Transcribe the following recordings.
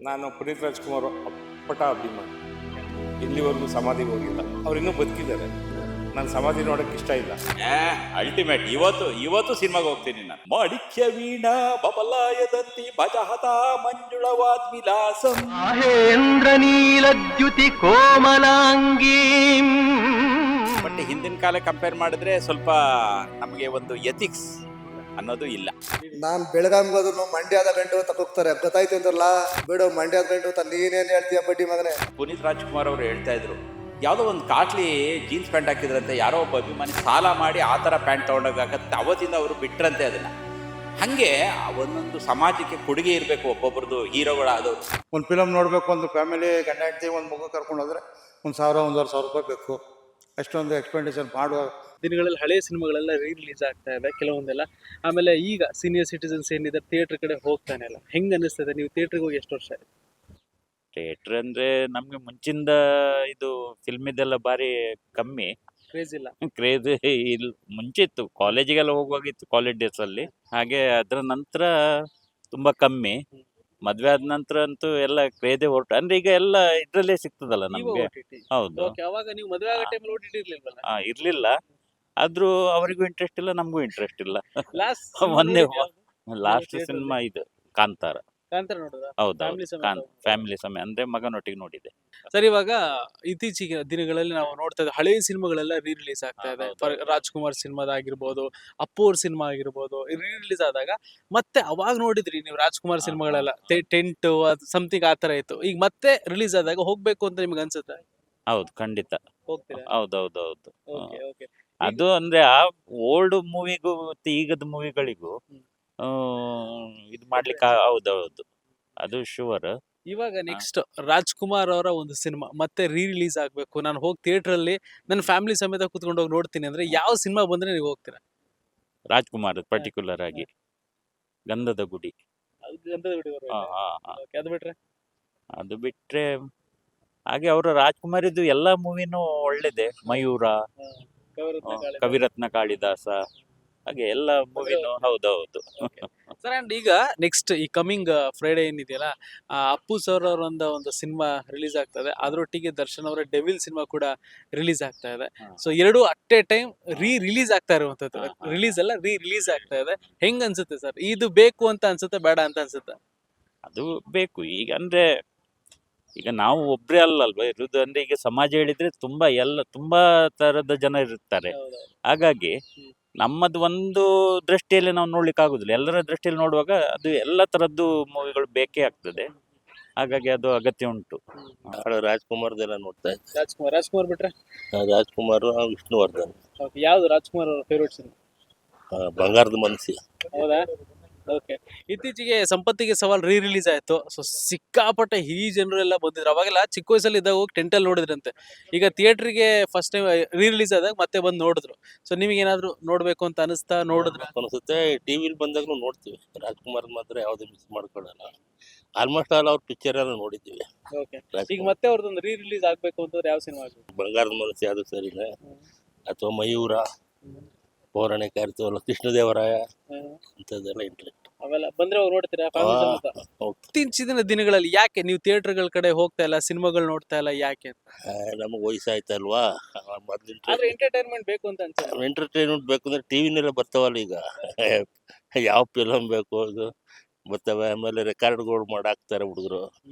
ನಾನು ಪುನೀತ್ ರಾಜ್ಕುಮಾರ್ ಅಪ್ಪಟ ಅಭಿಮಾನಿ. ಇಲ್ಲಿವರೆಗೂ ಸಮಾಧಿಗೆ ಹೋಗಿಲ್ಲ. ಅವ್ರು ಇನ್ನೂ ಬದುಕಿದ್ದಾರೆ. ನಾನು ಸಮಾಧಿ ನೋಡೋಕೆ ಇಷ್ಟ ಇಲ್ಲ. ಅಲ್ಟಿಮೇಟ್ ಇವತ್ತು ಸಿನಿಮಾಗೆ ಹೋಗ್ತೀನಿ ನಾನು. ಮಾಣಿಕ್ಯ ವೀಣಾ ಬಬಲಾಯದಂತಿ ಭಜಹತ ಮಂಜುಳವಾದ್ವಿಲಾಸಂ ಮಹೇಂದ್ರ ನೀಲದ್ಯುತಿ ಕೋಮಲಾಂಗೀ. ಬಟ್ ಹಿಂದಿನ ಕಾಲ ಕಂಪೇರ್ ಮಾಡಿದ್ರೆ ಸ್ವಲ್ಪ ನಮಗೆ ಒಂದು ಎಥಿಕ್ಸ್ ಅನ್ನೋದು ಇಲ್ಲ. ನಾನ್ ಬೆಳಗಾವಿಗೆ ಹೋದ್ರು ಮಂಡ್ಯದ ಗಂಡು ತಗೋಗ್ತಾರೆ, ಗೊತ್ತಾಯ್ತು ಅಂದ್ರಲ್ಲ. ಬಿಡು ಮಂಡ್ಯದ ಗಂಡು ನೀನೇನ್ ಹೇಳ್ತೀಯ ಬಡ್ಡಿ ಮಗನೇ. ಪುನೀತ್ ರಾಜ್ಕುಮಾರ್ ಅವರು ಹೇಳ್ತಾ ಇದ್ರು, ಯಾವುದೋ ಒಂದು ಕಾಟ್ಲಿ ಜೀನ್ಸ್ ಪ್ಯಾಂಟ್ ಹಾಕಿದ್ರಂತೆ, ಯಾರೋ ಒಬ್ಬ ಅಭಿಮಾನಿ ಸಾಲ ಮಾಡಿ ಆ ಥರ ಪ್ಯಾಂಟ್ ತೊಗೊಂಡೋಗತ್ತೆ. ಅವತ್ತಿಂದ ಅವರು ಬಿಟ್ರಂತೆ ಅದನ್ನ. ಹಂಗೆ ಒಂದೊಂದು ಸಮಾಜಕ್ಕೆ ಕೊಡುಗೆ ಇರಬೇಕು ಒಬ್ಬೊಬ್ರದ್ದು ಹೀರೋಗಳಾದವರು. ಒಂದು ಫಿಲಮ್ ನೋಡಬೇಕು, ಒಂದು ಫ್ಯಾಮಿಲಿ ಗಂಡ ಹೆಂಡತಿ ಒಂದು ಮಗು ಕರ್ಕೊಂಡು ಹೋದ್ರೆ 1,000-1,500 ರೂಪಾಯಿ ಬೇಕು. ಅಷ್ಟೊಂದು ಎಕ್ಸ್ಪೆಂಡಿಚರ್ ಮಾಡುವ ದಿನಗಳಲ್ಲಿ ಹಳೆಯ ಸಿನಿಮಾಗಳೆಲ್ಲ ರಿಲೀಸ್ ಆಗ್ತಾ ಇದೆ ಕೆಲವೊಂದೆಲ್ಲ. ಆಮೇಲೆ ಈಗ ಸೀನಿಯರ್ ಸಿಟಿಸನ್ಸ್ ಏನಿದೆ ಥಿಯೇಟರ್ ಕಡೆ ಹೋಗ್ತಾನೆ ಇಲ್ಲ. ಹೆಂಗ್ ಅನಿಸ್ತದೆ? ನೀವು ಥಿಯೇಟರ್ಗೆ ಹೋಗಿ ಎಷ್ಟು ವರ್ಷ ಆಯ್ತು? ಥಿಯೇಟ್ರ್ ಅಂದ್ರೆ ನಮ್ಗೆ ಮುಂಚಿಂದ ಇದು ಫಿಲ್ಮ್ ಇದೆಲ್ಲ ಭಾರಿ ಕಮ್ಮಿ, ಕ್ರೇಜ್ ಇಲ್ಲ. ಕ್ರೇಜ್ ಇಲ್ಲಿ ಮುಂಚೆ ಇತ್ತು, ಕಾಲೇಜಿಗೆಲ್ಲ ಹೋಗುವಾಗಿತ್ತು ಕಾಲೇಜ್ ಡೇಸ್ ಅಲ್ಲಿ. ಹಾಗೆ ಅದರ ನಂತರ ತುಂಬಾ ಕಮ್ಮಿ. ಮದ್ವೆ ಆದ ನಂತರ ಅಂತೂ ಎಲ್ಲ ಕ್ರೇಜೇ ಹೊರಟು. ಅಂದ್ರೆ ಈಗ ಎಲ್ಲ ಇದ್ರಲ್ಲೇ ಸಿಗ್ತದಲ್ಲ ನಮ್ಗೆ. ಹೌದು. ಓಕೆ, ಅವಾಗ ನೀವು ಮದುವೆ ಆಗೋ ಟೈಮಲ್ಲಿ ಓಟಿಟಿ ಇರ್ಲಿಲ್ವಲ್ಲ? ಇರ್ಲಿಲ್ಲ. ಆದ್ರೂ ಅವರಿಗೂ ಇಂಟ್ರೆಸ್ಟ್ ಇಲ್ಲ, ನಮಗೂ ಇಂಟ್ರೆಸ್ಟ್ ಇಲ್ಲ. ಲಾಸ್ಟ್ ಮೊನ್ನೆ ಲಾಸ್ಟ್ ಸಿನಿಮಾ ಇದು ಕಾಂತಾರ. ಕಾಂತಾರ ನೋಡಿದ್ರಾ? ಹೌದೌದು, Family ಸಮೇತ ಫ್ಯಾಮಿಲಿ ಸಮಯ ಅಂದ್ರೆ ಮಗನೊಟ್ಟಿಗೆ ನೋಡಿದೆ. ಸರ್, ಇವಾಗ ಇತ್ತೀಚಿಗೆ ದಿನಗಳಲ್ಲಿ ನಾವು ನೋಡ್ತಾ ಇದ್ದೀವಿ ಹಳೆಯ ಸಿನಿಮಾಗಳೆಲ್ಲ ರಿಲೀಸ್ ಆಗ್ತಾ ಇದೆ. ರಾಜ್ಕುಮಾರ್ ಸಿನಿಮಾದ ಆಗಿರ್ಬೋದು, ಅಪ್ಪು ಅವ್ರ ಸಿನಿಮಾ ಆಗಿರ್ಬೋದು, ರಿಲೀಸ್ ಆದಾಗ ಮತ್ತೆ ಅವಾಗ ನೋಡಿದ್ರಿ ನೀವು ರಾಜ್ಕುಮಾರ್ ಸಿನಿಮಾಗಳೆಲ್ಲ ಟೆಂಟ್ ಸಮಥಿಂಗ್ ಆ ತರ ಇತ್ತು. ಈಗ ಮತ್ತೆ ರಿಲೀಸ್ ಆದಾಗ ಹೋಗ್ಬೇಕು ಅಂತ ನಿಮ್ಗೆ ಅನ್ಸುತ್ತೆ? ಹೌದು, ಖಂಡಿತ. ಹೋಗ್ತೀರಾ? ಹೌದೌದೌದು. Okay okay. ಅದು ಅಂದ್ರೆ ಆ ಓಲ್ಡ್ ಮೂವಿಗೂ ಮತ್ತೆ ಈಗದ ಮೂವಿಗಳಿಗೂ ಇದು ಮಾಡ್ಲಿಕ್ಕೆ ಹೌದೌದು, ಅದು ಶೂವರ್. ಇವಾಗ ನೆಕ್ಸ್ಟ್ ರಾಜ್ಕುಮಾರ್ ಅವರ ಒಂದು ಸಿನಿಮಾ ಮತ್ತೆ ರಿಲೀಸ್ ಆಗ್ಬೇಕು, ನಾನು ಹೋಗಿ ಥಿಯೇಟರ್ ಅಲ್ಲಿ ನನ್ನ ಫ್ಯಾಮಿಲಿ ಸಮೇತ ಕುತ್ಕೊಂಡು ಹೋಗಿ ನೋಡ್ತೀನಿ ಅಂದ್ರೆ ಯಾವ ಸಿನಿಮಾ ಬಂದ್ರೆ ನೀವು ಹೋಗ್ತೀರಾ? ರಾಜ್ಕುಮಾರ್ ಪರ್ಟಿಕ್ಯುಲರ್ ಆಗಿ ಗಂಧದ ಗುಡಿ. ಅದು ಅದು ಬಿಟ್ರೆ ಅದು ಬಿಟ್ರೆ ಹಾಗೆ ಅವರ ರಾಜ್ಕುಮಾರ್ ಇದು ಎಲ್ಲಾ ಮೂವಿನೂ ಒಳ್ಳೇದೆ. ಮಯೂರ, ಕವಿರತ್ನ ಕಾಳಿದಾಸ, ಹಾಗೆ ಎಲ್ಲ ಮೂವಿನೂ ಹೌದೌದು. ಸರ್, ಅಂಡ್ ಈಗ ನೆಕ್ಸ್ಟ್ ಈ ಕಮಿಂಗ್ ಫ್ರೈಡೆ ಏನಿದೆಯಲ್ಲ, ಅಪ್ಪು ಸರ್ ಅವರ ಒಂದು ಸಿನಿಮಾ ರಿಲೀಸ್ ಆಗ್ತದೆ. ಅದರೊಟ್ಟಿಗೆ ದರ್ಶನ್ ಅವರ ಡೆವಿಲ್ ಸಿನಿಮಾ ಕೂಡ ರಿಲೀಸ್ ಆಗ್ತಾ ಇದೆ. ಸೊ ಎರಡು ಅಟ್ ಎ ಟೈಮ್ ರಿಲೀಸ್ ಆಗ್ತಾ ಇರುವಂತದ್ದು. ರಿಲೀಸ್ ಅಲ್ಲ, ರಿಲೀಸ್ ಆಗ್ತಾ ಇದೆ. ಹೆಂಗ್ ಅನ್ಸುತ್ತೆ ಸರ್? ಇದು ಬೇಕು ಅಂತ ಅನ್ಸುತ್ತೆ, ಬೇಡ ಅಂತ ಅನ್ಸುತ್ತೆ? ಅದು ಬೇಕು. ಈಗ ಅಂದ್ರೆ ಈಗ ನಾವು ಒಬ್ರೇ ಅಲ್ಲಲ್ವಾ ಇರುದು. ಅಂದ್ರೆ ಈಗ ಸಮಾಜ ಹೇಳಿದ್ರೆ ತುಂಬಾ ತರದ ಜನ ಇರ್ತಾರೆ. ಹಾಗಾಗಿ ನಮ್ಮದು ಒಂದು ದೃಷ್ಟಿಯಲ್ಲಿ ನಾವು ನೋಡ್ಲಿಕ್ಕೆ ಆಗುದಿಲ್ಲ. ಎಲ್ಲರ ದೃಷ್ಟಿಯಲ್ಲಿ ನೋಡುವಾಗ ಅದು ಎಲ್ಲ ತರದ್ದು ಮೂವಿಗಳು ಬೇಕೇ ಆಗ್ತದೆ. ಹಾಗಾಗಿ ಅದು ಅಗತ್ಯ ಉಂಟು. ರಾಜ್ಕುಮಾರ್ದೆಲ್ಲ ನೋಡ್ತಾ ಇದ್ದೆ. ರಾಜ್ಕುಮಾರ್ ಬಿಟ್ರೆ ರಾಜ್ಕುಮಾರ್, ವಿಷ್ಣುವರ್ಧನ್, ಯಾವ್ದು ರಾಜ್ಕುಮಾರ್ ಅವರ ಫೇವ್ರೇಟ್ ಸಿನಿಮಾ? ಬಂಗಾರದ ಮನಸ್ಸಿ. ಹೌದಾ? ಓಕೆ. ಇತ್ತೀಚೆಗೆ ಸಂಪತ್ತಿಗೆ ಸವಾಲ್ ರಿಲೀಸ್ ಆಯ್ತು. ಸೊ ಸಿಕ್ಕಾಪಟ್ಟೆ ಈ ಜನರು ಎಲ್ಲ ಬಂದಿದ್ರು. ಅವಾಗೆಲ್ಲ ಚಿಕ್ಕ ವಯಸ್ಸಲ್ಲಿ ಇದ್ದಾಗ ಹೋಗಿ ಟೆಂಟಲ್ಲಿ ನೋಡಿದ್ರಂತೆ. ಈಗ ಥಿಯೇಟರ್ಗೆ ಫಸ್ಟ್ ಟೈಮ್ ರಿಲೀಸ್ ಆದಾಗ ಮತ್ತೆ ಬಂದು ನೋಡಿದ್ರು. ಸೊ ನಿಮಗೆ ಏನಾದ್ರು ನೋಡ್ಬೇಕು ಅಂತ ಅನಿಸ್ತಾ? ನೋಡಿದ್ರೆ ಅನ್ಸುತ್ತೆ. ಟಿವಿಲಿ ಬಂದಾಗಲೂ ನೋಡ್ತೀವಿ. ರಾಜ್ಕುಮಾರ್ ಮಾತ್ರ ಯಾವ್ದು ಮಿಸ್ ಮಾಡ್ಕೊಳ್ಳಲ್ಲ. ಆಲ್ಮೋಸ್ಟ್ ಆಲ್ ಅವ್ರ ಪಿಕ್ಚರ್ ಎಲ್ಲ ನೋಡಿದ್ದೀವಿ. ಓಕೆ. ಈಗ ಮತ್ತೆ ಅವ್ರದ್ದೊಂದು ರಿಲೀಸ್ ಆಗ್ಬೇಕು ಅಂತಂದ್ರೆ ಯಾವ ಸಿನಿಮಾ ಆಗ್ಬೇಕು? ಬಂಗಾರದ ಮನಸ್ಸಿ ಅದು ಸರಿನೇ, ಅಥವಾ ಮಯೂರ, ಪೌರಾಣಿಕ ಇರ್ತವಲ್ಲ, ಕೃಷ್ಣದೇವರಾಯ ಅಂತದೆಲ್ಲ ಇಂಟ್ರೆಸ್ಟ್. ಅವೆಲ್ಲ ಬಂದ್ರೆ ಹೋಗಿ ನೋಡ್ತೀರಾ ಫ್ಯಾಮಿಲಿ ಸಮೇತ? ಇತ್ತೀಚಿನ ದಿನಗಳಲ್ಲಿ ಯಾಕೆ ನೀವು ಥಿಯೇಟರ್ಗಳ ಕಡೆ ಹೋಗ್ತಾ ಇಲ್ಲ, ಸಿನಿಮಾಗಳು ನೋಡ್ತಾ ಇಲ್ಲ, ಯಾಕೆ? ನಮಗೆ ವಯಸ್ಸಾಯ್ತಲ್ವಾ, ಆದ್ರೆ ಎಂಟರ್ಟೈನ್ಮೆಂಟ್ ಬೇಕು ಅಂತ ಅನ್ಸುತ್ತೆ. ಎಂಟರ್ಟೈನ್ಮೆಂಟ್ ಬೇಕು ಅಂದ್ರೆ ಟಿವಿನೆಲ್ಲ ಬರ್ತಾವಲ್ಲ ಈಗ. ಯಾವ ಫಿಲಮ್ ಬೇಕು ಅದು ಬರ್ತವೆ. ಆಮೇಲೆ ರೆಕಾರ್ಡ್ಗಳು ಮಾಡಾಕ್ತಾರೆ ಹುಡುಗರು,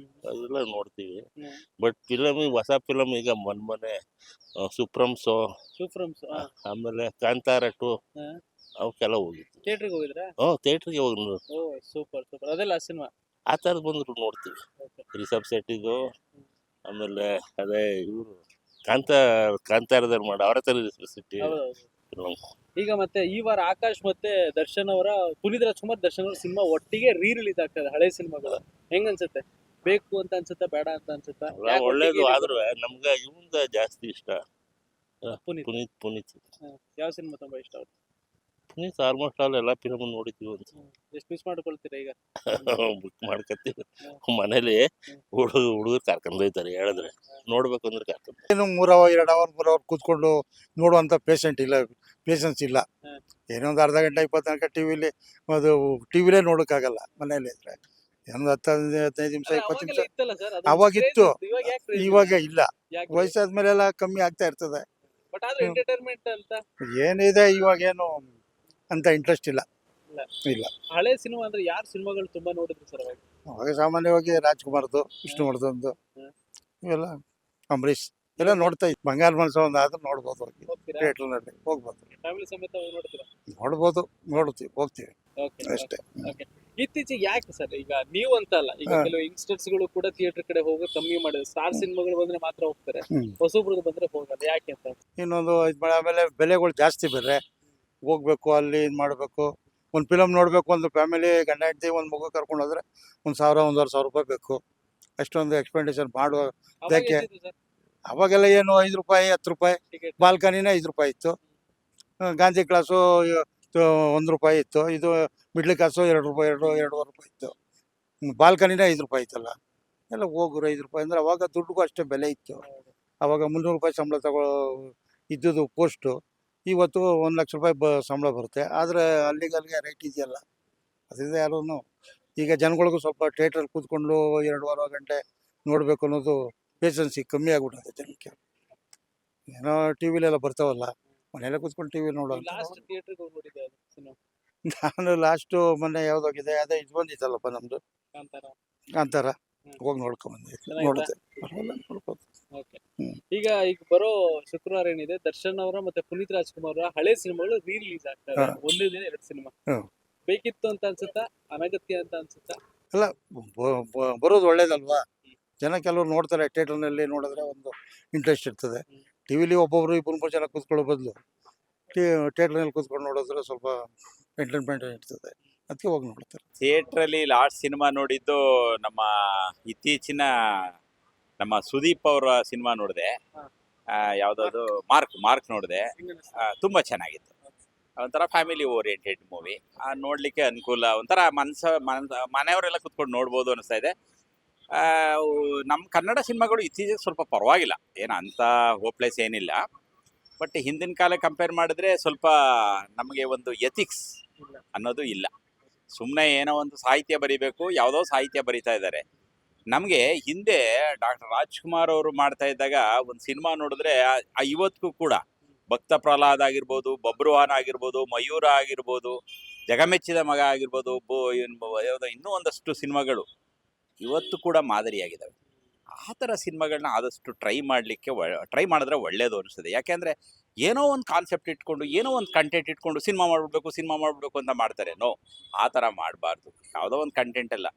ಅದೆಲ್ಲ ನೋಡ್ತೀವಿ. ಬಟ್ ಫಿಲಮ್, ಹೊಸ ಫಿಲಮ್ ಈಗ ಮೊನ್ನೆ ಸುಪ್ರಮ್ಸು, ಆಮೇಲೆ ಕಾಂತಾರ 2 ಅವಕ್ಕೆಲ್ಲ ಹೋಗಿತ್ತು. ಥಿಯೇಟರ್ಗೆ ಹೋಗಿದ್ರಾ? ಥಿಯೇಟರ್ಗೆ ಹೋಗಿ ಓ, ಸೂಪರ್ ಸೂಪರ್. ಅದೆಲ್ಲ ಸಿನಿಮಾ ಆ ಥರದ್ದು ಬಂದ್ರು ನೋಡ್ತೀವಿ. ರಿಷಬ್ ಶೆಟ್ಟಿದು, ಆಮೇಲೆ ಅದೇ ಇವರು ಕಾಂತಾರದಲ್ಲಿ ಮಾಡ ಅವರ ತರ ಶೆಟ್ಟಿ ಫಿಲಮ್. ಈಗ ಮತ್ತೆ ಈ ವಾರ ಆಕಾಶ್ ಮತ್ತೆ ದರ್ಶನ್ ಅವರ, ಪುನೀತ್ ರಾಜ್ಕುಮಾರ್ ದರ್ಶನ್ ಅವರ ಸಿನಿಮಾ ಒಟ್ಟಿಗೆ ರಿಲೀಸ್ ಆಗ್ತಾ ಇದೆ. ಹಳೆ ಸಿನಿಮಾಗಳು ಹೆಂಗ್ ಅನ್ಸುತ್ತೆ? ಬೇಕು ಅಂತ ಅನ್ಸುತ್ತಾ, ಬೇಡ ಅಂತ ಅನ್ಸುತ್ತಾ? ಒಳ್ಳೇದು. ಆದ್ರೂ ನಮ್ಗೆ ಇವಂದ ಜಾಸ್ತಿ ಇಷ್ಟ, ಪುನೀತ್. ಯಾವ ಸಿನಿಮಾ ತುಂಬಾ ಇಷ್ಟ ಅವ್ರು? ಪುನೀತ್ ಆಲ್ಮೋಸ್ಟ್ ಆಲ್ ಎಲ್ಲ ಫಿಲಮ್ ನೋಡಿದ್ದೀವಿ ಅಂತ. ಎಷ್ಟು ಮಿಸ್ ಮಾಡ್ಕೊಳ್ತೀರಾ ಈಗ? ಬುಕ್ ಮಾಡ್ಕೊತೀವಿ. ಮನೇಲಿ ಹುಡುಗರು ಕರ್ಕೊಂಡು ಹೋಯ್ತಾರೆ, ಹೇಳಿದ್ರೆ ನೋಡ್ಬೇಕು ಅಂದ್ರೆ ಕರ್ಕೊಂಡು. ಏನು 2 ಅವರ್ ಕೂತ್ಕೊಂಡು ನೋಡುವಂಥ ಪೇಷನ್ಸ್ ಇಲ್ಲ. ಏನೋ ಒಂದು ಅರ್ಧ ಗಂಟೆ 20 ನಿಮಿಷ ಟಿವಿಲೇ ನೋಡೋಕ್ಕಾಗಲ್ಲ. ಮನೇಲಿ ಇದ್ರೆ ಒಂದು 10 15 ನಿಮಿಷ 20 ನಿಮಿಷ ಇತ್ತಲ್ಲ ಸರ್ ಅವಾಗಿತ್ತು. ಇವಾಗ ಯಾಕೆ craze ಇವಾಗ ಇಲ್ಲ. ಯಾಕೆ ವಯಸ್ಸಾದ್ಮೇಲೆಲ್ಲ ಕಮ್ಮಿ ಆಗ್ತಾ ಇರ್ತದೆ. ಬಟ್ ಆದ್ರೆ ಎಂಟರ್ಟೈನ್ಮೆಂಟ್ ಅಂತ ಏನಿದೆ ಇವಾಗ ಏನು ಅಂತ ಇಂಟ್ರೆಸ್ಟ್ ಇಲ್ಲ. ಇಲ್ಲ. ಇಲ್ಲ. ಹಳೆ ಸಿನಿಮಾ ಅಂದ್ರೆ ಯಾರ ಸಿನಿಮಾಗಳು ತುಂಬಾ ನೋಡಿದ್ರಿ ಸರ್ ಅವಾಗ ಅವಾಗ ಸಾಮಾನ್ಯವಾಗಿ ರಾಜ್ಕುಮಾರ್ದು, ವಿಷ್ಣುವರ್ಧನ್ದು, ಇವೆಲ್ಲ ಅಂಬರೀಷ್ ಎಲ್ಲ ನೋಡ್ತಾ ಇತ್ತು. ಬಂಗಾರ ಮನಸ್ಸು ಒಂದು ಆದ್ರೂ ನೋಡ್ಬೋದು ಹೋಗಿ ಹೋಗ್ತೀರಾ ಥಿಯೇಟ್ರ್ನಲ್ಲಿ ಹೋಗ್ಬೋದು. ಫ್ಯಾಮಿಲಿ ಸಮೇತ ಹೋಗಿ ನೋಡ್ತೀರಾ ನೋಡ್ಬೋದು, ನೋಡ್ತೀವಿ, ಹೋಗ್ತೀವಿ ಓಕೆ ಅಷ್ಟೇ. ಓಕೆ ಇತ್ತೀಚೆಗೆ ಯಾಕೆ ಸರ್ ಈಗ ನೀವು ಅಂತ ಅಲ್ಲ ಈಗ ಹಾ. ಕೆಲವು ಯಂಗ್ಸ್ಟರ್ಸ್ ಗಳು ಕೂಡ ಥಿಯೇಟರ್ ಕಡೆ ಹೋಗೋದು ಕಮ್ಮಿ ಮಾಡಿದ್ರು ಸ್ಟಾರ್ ಸಿನಿಮಾಗಳು ಬಂದ್ರೆ ಮಾತ್ರ ಹೋಗ್ತಾರೆ ಹ್ಮ್. ಹೊಸಬ್ರದ್ದು ಬಂದ್ರೆ ಹೋಗಲ್ಲ ಯಾಕೆ ಅಂತ ಇನ್ನೊಂದು ಇದು ಮಾಡಿ ಆಮೇಲೆ ಬೆಲೆಗಳು ಜಾಸ್ತಿ ಬೇರೆ ಹೋಗ್ಬೇಕು ಅಲ್ಲಿ ಇದು ಮಾಡಬೇಕು. ಒಂದು ಫಿಲಮ್ ನೋಡಬೇಕು ಒಂದು ಫ್ಯಾಮಿಲಿ ಗಂಡ ಹೆಂಡತಿ ಒಂದು ಮಗು ಕರ್ಕೊಂಡು ಹೋದ್ರೆ 1,000 1,500 ರೂಪಾಯಿ ಬೇಕು. ಅಷ್ಟೊಂದು ಎಕ್ಸ್ಪೆಂಡಿಚರ್ ಮಾಡುವ ಅವಾಗ ಯಾಕೆ? ಎಷ್ಟಿತ್ತು ಸರ್ ಅವಾಗೆಲ್ಲ ಏನು 5 ರೂಪಾಯಿ 10 ರೂಪಾಯಿ ಟಿಕೆಟ್ ಬಾಲ್ಕನಿನೇ 5 ರೂಪಾಯಿ ಇತ್ತು. ಗಾಂಧಿ ಕ್ಲಾಸು 1 ರೂಪಾಯಿ ಇತ್ತು. ಇದು ಮಿಡ್ಲ್ ಕ್ಲಾಸು 2 ರೂಪಾಯಿ 2.5 ರೂಪಾಯಿ ಇತ್ತು. ಬಾಲ್ಕನಿನೇ 5 ರೂಪಾಯಿ ಇತ್ತಲ್ಲ. ಎಲ್ಲ ಹೋಗುರು 5 ರೂಪಾಯಿ ಅಂದರೆ ಅವಾಗ ದುಡ್ಡಿಗೂ ಅಷ್ಟೇ ಬೆಲೆ ಇತ್ತು. ಅವಾಗ 300 ರೂಪಾಯಿ ಸಂಬಳ ಇದ್ದುದು ಪೋಸ್ಟು. ಇವತ್ತು 1 ಲಕ್ಷ ರೂಪಾಯಿ ಸಂಬಳ ಬರುತ್ತೆ. ಆದರೆ ಅಲ್ಲಿಗೆ ರೇಟ್ ಇದೆಯಲ್ಲ, ಅದರಿಂದ ಯಾರೂ ಈಗ ಜನಗಳಿಗೂ ಸ್ವಲ್ಪ ಥಿಯೇಟ್ರಲ್ಲಿ ಕೂತ್ಕೊಂಡು 2.5 ಗಂಟೆ ನೋಡಬೇಕು ಅನ್ನೋದು ಪೇಷನ್ಸಿ ಕಮ್ಮಿ ಆಗ್ಬಿಟ್ಟದೆ ಜನಕ್ಕೆ. ಏನೋ ಟಿ ವಿಲೆಲ್ಲ ಬರ್ತಾವಲ್ಲ, ಮನೆಯಲ್ಲೇ ಕೂತ್ಕೊಂಡು ಟಿ ವಿ ನೋಡೋ. ಲಾಸ್ಟ್ ಥಿಯೇಟರ್ಗೆ ಹೋಗಿ ನೋಡಿದ್ದೆ ಅದು ಸಿನಿಮಾ ನಾನು ಲಾಸ್ಟು ಮೊನ್ನೆ ಯಾವುದೋಗಿದೆ ಅದೇ ಇದು ಬಂದಿತ್ತಲ್ಲಪ್ಪ ನಮ್ಮದು ಕಾಂತಾರ ಕಾಂತಾರ, ಹ್ಮ್. ಹೋಗಿ ನೋಡ್ಕೊಂಬಂದೆ. ಚೆನ್ನಾಗಿತ್ತಾ? ನೋಡುತ್ತೆ ಪರವಾಗಿಲ್ಲ, ನೋಡ್ಬೋದು. ಓಕೆ ಹ್ಮ್. ಈಗ ಬರೋ ಶುಕ್ರವಾರ ಏನಿದೆ ದರ್ಶನ್ ಅವರ ಮತ್ತೆ ಪುನೀತ್ ರಾಜ್ಕುಮಾರ್ ಅವರ ಹಳೆ ಸಿನಿಮಾಗಳು ರಿಲೀಸ್ ಆಗ್ತವೆ ಹಾ. ಒಂದೇ ದಿನ 2 ಸಿನಿಮಾ ಹ್ಮ್. ಬೇಕಿತ್ತು ಅಂತ ಅನ್ಸುತ್ತಾ ಅನಗತ್ಯ ಅಂತ ಅನ್ಸುತ್ತಾ ಅಲ್ಲ ಬರೋದು ಒಳ್ಳೇದಲ್ವಾ? ಜನ ಕೆಲವರು ನೋಡ್ತಾರೆ, ಥಿಯೇಟರ್ನಲ್ಲಿ ನೋಡಿದ್ರೆ ಒಂದು ಇಂಟ್ರೆಸ್ಟ್ ಇರ್ತದೆ. ಟಿ ವಿಲಿ ಒಬ್ಬೊಬ್ರು 2-3 ಜನ ಕೂತ್ಕೊಳ್ಳೋ ಬದಲು ಥಿಯೇಟ್ರ್ನಲ್ಲಿ ಕೂತ್ಕೊಂಡು ನೋಡಿದ್ರೆ ಸ್ವಲ್ಪ ಎಂಟರ್ಟೈನ್ಮೆಂಟ್ ಇರ್ತದೆ. ಅದಕ್ಕೆ ಹೋಗಿ ನೋಡ್ತಾರೆ. ಥಿಯೇಟ್ರಲ್ಲಿ ಲಾಸ್ಟ್ ಸಿನಿಮಾ ನೋಡಿದ್ದು ನಮ್ಮ ಇತ್ತೀಚಿನ ನಮ್ಮ ಸುದೀಪ್ ಅವರ ಸಿನಿಮಾ ನೋಡಿದೆ. ಹಾ. ಯಾವುದದು ಮಾರ್ಕ್ ನೋಡಿದೆ. ಹೆಂಗ್ ಅನ್ಸ್ತು? ತುಂಬ ಚೆನ್ನಾಗಿತ್ತು. ಒಂಥರ ಫ್ಯಾಮಿಲಿ ಓರಿಯೆಂಟೆಡ್ ಮೂವಿ. ನೋಡಲಿಕ್ಕೆ ಅನುಕೂಲ, ಒಂಥರ ಮನೆಯವರೆಲ್ಲ ಕುತ್ಕೊಂಡು ನೋಡ್ಬೋದು ಅನಿಸ್ತಾ ಇದೆ. ನಮ್ಮ ಕನ್ನಡ ಸಿನಿಮಾಗಳು ಇತ್ತೀಚೆಗೆ ಸ್ವಲ್ಪ ಪರವಾಗಿಲ್ಲ, ಏನು ಅಂಥ ಹೋಪ್ಲೆಸ್ ಏನಿಲ್ಲ. ಬಟ್ ಹಿಂದಿನ ಕಾಲ ಕಂಪೇರ್ ಮಾಡಿದ್ರೆ ಸ್ವಲ್ಪ ನಮಗೆ ಒಂದು ಎಥಿಕ್ಸ್ ಇಲ್ಲ. ಅನ್ನೋದು ಇಲ್ಲ. ಸುಮ್ಮನೆ ಏನೋ ಒಂದು ಸಾಹಿತ್ಯ ಬರಿಬೇಕು, ಯಾವುದೋ ಸಾಹಿತ್ಯ ಬರಿತಾ ಇದ್ದಾರೆ. ನಮಗೆ ಹಿಂದೆ ಡಾಕ್ಟರ್ ರಾಜ್ಕುಮಾರ್ ಅವರು ಮಾಡ್ತಾ ಇದ್ದಾಗ ಒಂದು ಸಿನಿಮಾ ನೋಡಿದ್ರೆ ಇವತ್ತಿಗೂ ಕೂಡ ಭಕ್ತ ಪ್ರಹ್ಲಾದ್ ಆಗಿರ್ಬೋದು, ಬಬ್ರುವಾಹನ ಆಗಿರ್ಬೋದು, ಮಯೂರ ಆಗಿರ್ಬೋದು, ಜಗಮೆಚ್ಚಿದ ಮಗ ಆಗಿರ್ಬೋದು, ಯಾವುದೋ ಇನ್ನೂ ಒಂದಷ್ಟು ಸಿನಿಮಾಗಳು ಇವತ್ತು ಕೂಡ ಮಾದರಿಯಾಗಿದ್ದಾವೆ. ಆ ಥರ ಸಿನಿಮಾಗಳನ್ನ ಆದಷ್ಟು ಟ್ರೈ ಮಾಡಿದ್ರೆ ಒಳ್ಳೆಯದು ಅನಿಸ್ತದೆ. ಯಾಕೆಂದರೆ ಏನೋ ಒಂದು ಕಾನ್ಸೆಪ್ಟ್ ಇಟ್ಕೊಂಡು, ಏನೋ ಒಂದು ಕಂಟೆಂಟ್ ಇಟ್ಕೊಂಡು ಸಿನಿಮಾ ಮಾಡಬೇಕು ಅಂತ ಮಾಡ್ತಾರೆ. ಆ ಥರ ಮಾಡಬಾರ್ದು. ಯಾವುದೋ ಒಂದು ಕಂಟೆಂಟ್ ಅಲ್ಲ,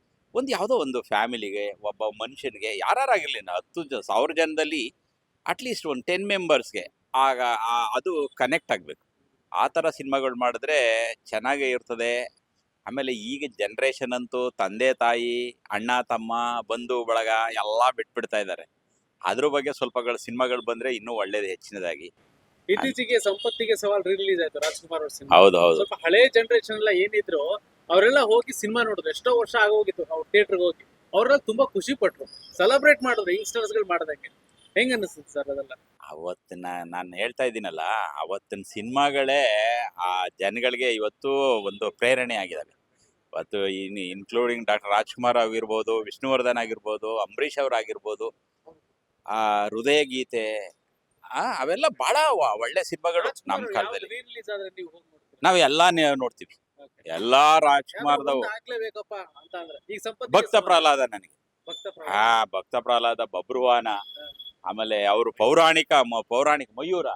ಯಾವುದೋ ಒಂದು ಫ್ಯಾಮಿಲಿಗೆ, ಒಬ್ಬ ಮನುಷ್ಯನಿಗೆ, ಯಾರಾಗಿರಲಿ 10,000 ಜನದಲ್ಲಿ ಅಟ್ಲೀಸ್ಟ್ ಒಂದು 10 ಮೆಂಬರ್ಸ್ಗೆ ಆಗ ಅದು ಕನೆಕ್ಟ್ ಆಗಬೇಕು. ಆ ಥರ ಸಿನಿಮಾಗಳು ಮಾಡಿದ್ರೆ ಚೆನ್ನಾಗೇ ಇರ್ತದೆ. ಆಮೇಲೆ ಈಗ ಜನ್ರೇಷನ್ ಅಂತೂ ತಂದೆ ತಾಯಿ, ಅಣ್ಣ ತಮ್ಮ, ಬಂಧು ಬಳಗ ಎಲ್ಲ ಬಿಟ್ಬಿಡ್ತಾ ಇದ್ದಾರೆ. ಅದ್ರ ಬಗ್ಗೆ ಸ್ವಲ್ಪಗಳು ಸಿನಿಮಾಗಳು ಬಂದರೆ ಇನ್ನೂ ಒಳ್ಳೇದು, ಹೆಚ್ಚಿನದಾಗಿ. ಇತ್ತೀಚೆಗೆ ಸಂಪತ್ತಿಗೆ ಸವಾಲ್ ರಿಲೀಸ್ ಆಯ್ತು ರಾಜ್ಕುಮಾರ್ ಅವ್ರ ಸಿನಿಮಾ. ಹೌದು. ಸ್ವಲ್ಪ ಹಳೆ ಜನರೇಷನ್ ಎಲ್ಲ ಏನಿದ್ರು ಅವರೆಲ್ಲ ಹೋಗಿ ಸಿನಿಮಾ ನೋಡಿದ್ರು. ಎಷ್ಟೋ ವರ್ಷ ಆಗೋಗಿತ್ತು ಅವ್ರು ಥಿಯೇಟರ್ಗೆ ಹೋಗಿ. ಅವರೆಲ್ಲ ತುಂಬಾ ಖುಷಿ ಪಟ್ರು, ಸೆಲೆಬ್ರೇಟ್ ಮಾಡಿದ್ರು ಯಂಗ್ಸ್ಟರ್ಸ್ ಗಳು ಮಾಡೋದಕ್ಕೆ. ಹೆಂಗ್ ಅನಿಸ್ತದೆ ಸರ್ ಅದೆಲ್ಲ? ಅವತ್ತಿನ ನಾನು ಹೇಳ್ತಾ ಇದ್ದೀನಲ್ಲ, ಅವತ್ತಿನ ಸಿನಿಮಾಗಳೇ ಆ ಜನಗಳಿಗೆ ಇವತ್ತು ಒಂದು ಪ್ರೇರಣೆ ಆಗಿದ್ದಾವೆ. ಇವತ್ತು ಇನ್ಕ್ಲೂಡಿಂಗ್ ಡಾಕ್ಟರ್ ರಾಜ್ಕುಮಾರ್ ಆಗಿರ್ಬೋದು, ವಿಷ್ಣುವರ್ಧನ್ ಆಗಿರ್ಬೋದು, ಅಂಬರೀಷ್ ಅವರಾಗಿರ್ಬೋದು, ಹೃದಯ ಗೀತೆ, ಅವೆಲ್ಲ ಬಹಳ ಒಳ್ಳೆ ಸಿನಿಮಾಗಳು ನಮ್ಮ ಕಾಲದಲ್ಲಿ. ರಿಲೀಸ್ ಆದ್ರೆ ನೀವು ಹೋಗಿ ನೋಡ್ತೀರಾ? ನಾವು ಎಲ್ಲ ನೋಡ್ತೀವಿ. ಎಲ್ಲಾ ರಾಜ್ಕುಮಾರ್ದವು. ಆಗ್ಲೇಬೇಕಪ್ಪ ಅಂತ ಅಂದ್ರೆ ಈಗ ಸಂಪತ್ತಿಗೆ ಭಕ್ತ ಸವಾಲ್. ಪ್ರಹ್ಲಾದ ನನಗೆ. ಭಕ್ತ ಪ್ರಹ್ಲಾದ. ಭಕ್ತ ಪ್ರಹ್ಲಾದ, ಬಬ್ರುವಾಹನ, ಆಮೇಲೆ ಅವರು ಪೌರಾಣಿಕ ಮಯೂರ,